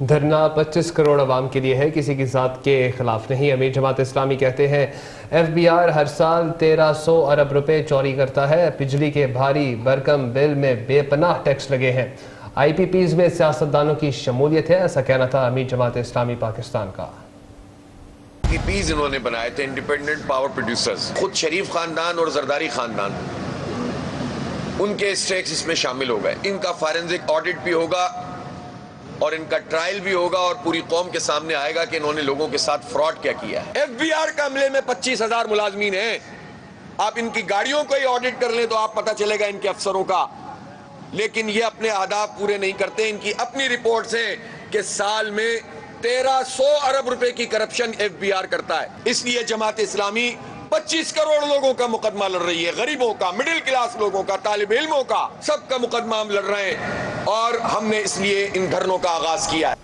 धरना 25 करोड़ अवाम के लिए है, किसी की जात के खिलाफ नहीं। अमीर जमात इस्लामी कहते हैं FBI हर साल 1300 अरब रुपए चोरी करता है। बिजली के भारी भरकम बिल में बेपनाह टैक्स लगे हैं। IPPs में सियासतदानों की शमूलियत है, ऐसा कहना था अमीर जमात इस्लामी पाकिस्तान का। IPPs इन्होंने बनाए थे, इंडिपेंडेंट पावर प्रोड्यूसर्स। खुद शरीफ खानदान और जरदारी खानदान, उनके स्टेक्स इसमें शामिल हो गए। इनका फॉरेंसिक ऑडिट भी होगा और इनका ट्रायल भी होगा और पूरी कौम के सामने आएगा कि इन्होंने लोगों के साथ फ्रॉड क्या किया है। FBR का अमले में 25,000 मुलाजमीन हैं। आप इनकी गाड़ियों को ही ऑडिट कर लें तो आप पता चलेगा इनके अफसरों का। लेकिन ये अपने आदाब पूरे नहीं करते। इनकी अपनी रिपोर्ट्स है कि साल में 1300 अरब रुपए की करप्शन FBR करता है। इसलिए जमात इस्लामी 25 करोड़ लोगों का मुकदमा लड़ रही है, गरीबों का, मिडिल क्लास लोगों का, तालिब इल्मों का, सबका मुकदमा हम लड़ रहे हैं। और हमने इसलिए इन धरनों का आगाज किया है।